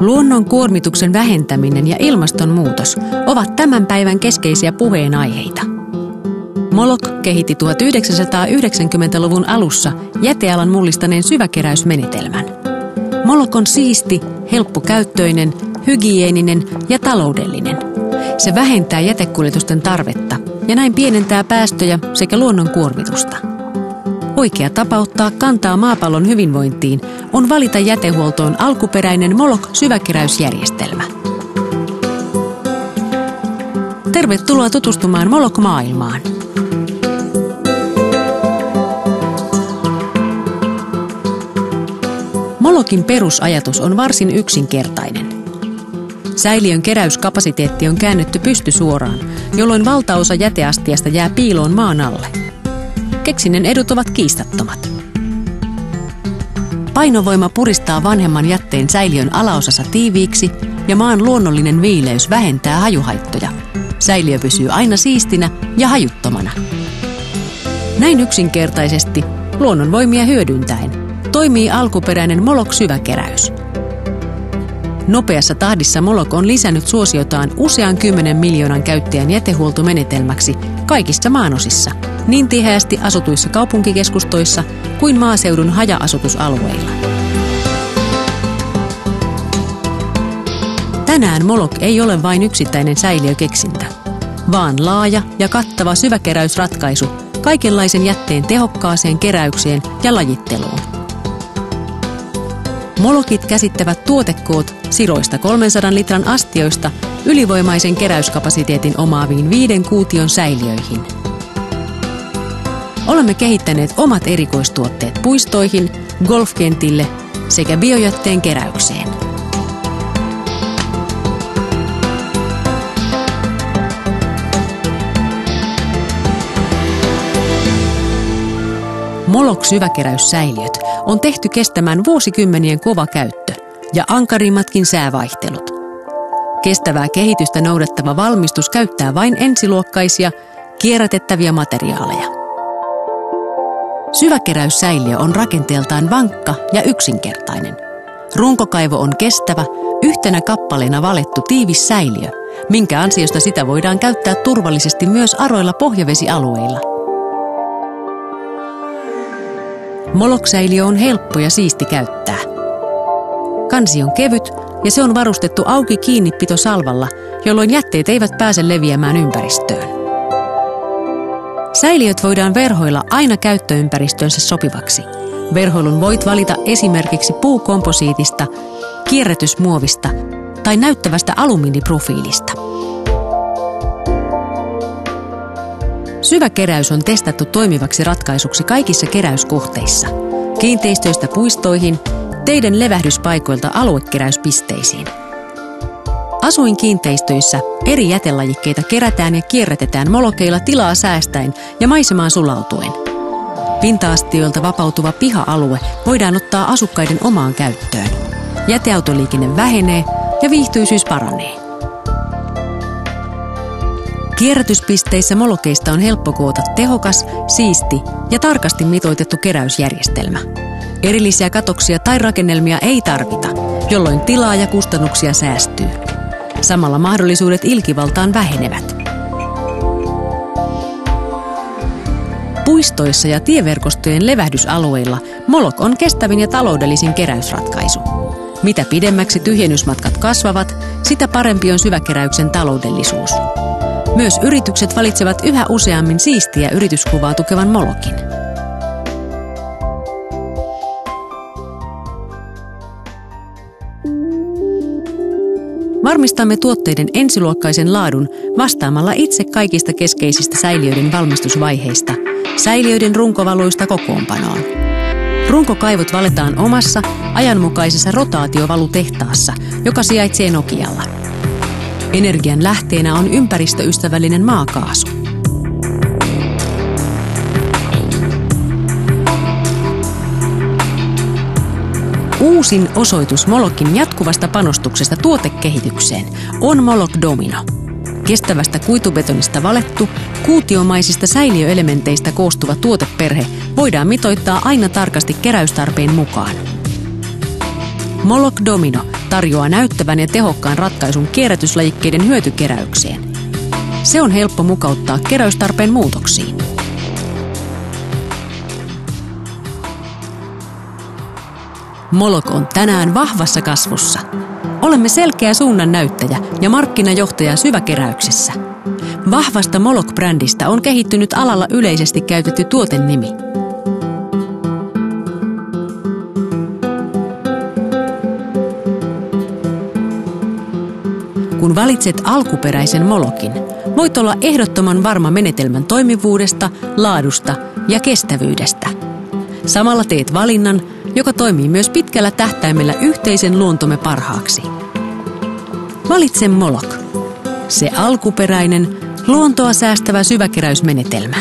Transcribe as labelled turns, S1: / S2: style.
S1: Luonnon kuormituksen vähentäminen ja ilmastonmuutos ovat tämän päivän keskeisiä puheenaiheita. Molok kehitti 1990-luvun alussa jätealan mullistaneen syväkeräysmenetelmän. Molok on siisti, helppokäyttöinen, hygieeninen ja taloudellinen. Se vähentää jätekuljetusten tarvetta ja näin pienentää päästöjä sekä luonnon kuormitusta. Oikea tapa ottaa kantaa maapallon hyvinvointiin on valita jätehuoltoon alkuperäinen Molok-syväkeräysjärjestelmä. Tervetuloa tutustumaan Molok-maailmaan. Molokin perusajatus on varsin yksinkertainen. Säiliön keräyskapasiteetti on käännetty pystysuoraan, jolloin valtaosa jäteastiasta jää piiloon maan alle. Keksinnön edut ovat kiistattomat. Painovoima puristaa vanhemman jätteen säiliön alaosassa tiiviiksi ja maan luonnollinen viileys vähentää hajuhaittoja. Säiliö pysyy aina siistinä ja hajuttomana. Näin yksinkertaisesti, luonnonvoimia hyödyntäen, toimii alkuperäinen Molok-syväkeräys. Nopeassa tahdissa Molok on lisännyt suosiotaan usean 10 miljoonan käyttäjän jätehuoltomenetelmäksi kaikissa maanosissa, niin tiheästi asutuissa kaupunkikeskustoissa kuin maaseudun haja-asutusalueilla. Tänään Molok ei ole vain yksittäinen säiliökeksintä, vaan laaja ja kattava syväkeräysratkaisu kaikenlaisen jätteen tehokkaaseen keräykseen ja lajitteluun. Molokit käsittävät tuotekoot siroista 300 litran astioista ylivoimaisen keräyskapasiteetin omaaviin 5 kuution säiliöihin. Olemme kehittäneet omat erikoistuotteet puistoihin, golfkentille sekä biojätteen keräykseen. Molok-syväkeräyssäiliöt on tehty kestämään vuosikymmenien kova käyttö ja ankarimmatkin säävaihtelut. Kestävää kehitystä noudattava valmistus käyttää vain ensiluokkaisia, kierrätettäviä materiaaleja. Syväkeräyssäiliö on rakenteeltaan vankka ja yksinkertainen. Runkokaivo on kestävä, yhtenä kappaleena valettu tiivis säiliö, minkä ansiosta sitä voidaan käyttää turvallisesti myös aroilla pohjavesialueilla. Molok-säiliö on helppo ja siisti käyttää. Kansi on kevyt ja se on varustettu auki kiinnipitosalvalla, jolloin jätteet eivät pääse leviämään ympäristöön. Säiliöt voidaan verhoilla aina käyttöympäristöönsä sopivaksi. Verhoilun voit valita esimerkiksi puukomposiitista, kierrätysmuovista tai näyttävästä alumiiniprofiilista. Syväkeräys on testattu toimivaksi ratkaisuksi kaikissa keräyskohteissa, kiinteistöistä puistoihin, teiden levähdyspaikoilta aluekeräyspisteisiin. Asuinkiinteistöissä eri jätelajikkeita kerätään ja kierrätetään molokeilla tilaa säästäen ja maisemaan sulautuen. Pinta-astioilta vapautuva piha-alue voidaan ottaa asukkaiden omaan käyttöön. Jäteautoliikenne vähenee ja viihtyisyys paranee. Kierrätyspisteissä molokeista on helppo koota tehokas, siisti ja tarkasti mitoitettu keräysjärjestelmä. Erillisiä katoksia tai rakennelmia ei tarvita, jolloin tilaa ja kustannuksia säästyy. Samalla mahdollisuudet ilkivaltaan vähenevät. Puistoissa ja tieverkostojen levähdysalueilla Molok on kestävin ja taloudellisin keräysratkaisu. Mitä pidemmäksi tyhjennysmatkat kasvavat, sitä parempi on syväkeräyksen taloudellisuus. Myös yritykset valitsevat yhä useammin siistiä yrityskuvaa tukevan Molokin. Varmistamme tuotteiden ensiluokkaisen laadun vastaamalla itse kaikista keskeisistä säiliöiden valmistusvaiheista, säiliöiden runkovaloista kokoonpanoon. Runkokaivot valetaan omassa, ajanmukaisessa rotaatiovalutehtaassa, joka sijaitsee Nokialla. Energian lähteenä on ympäristöystävällinen maakaasu. Uusin osoitus Molokin jatkuvasta panostuksesta tuotekehitykseen on Molok Domino. Kestävästä kuitubetonista valettu, kuutiomaisista säiliöelementeistä koostuva tuoteperhe voidaan mitoittaa aina tarkasti keräystarpeen mukaan. Molok Domino tarjoaa näyttävän ja tehokkaan ratkaisun kierrätyslajikkeiden hyötykeräykseen. Se on helppo mukauttaa keräystarpeen muutoksiin. Molok on tänään vahvassa kasvussa. Olemme selkeä suunnan näyttäjä ja markkinajohtaja syväkeräyksessä. Vahvasta Molok-brändistä on kehittynyt alalla yleisesti käytetty tuotenimi. Kun valitset alkuperäisen Molokin, voit olla ehdottoman varma menetelmän toimivuudesta, laadusta ja kestävyydestä. Samalla teet valinnan, joka toimii myös pitkällä tähtäimellä yhteisen luontomme parhaaksi. Valitse Molok. Se alkuperäinen, luontoa säästävä syväkeräysmenetelmä.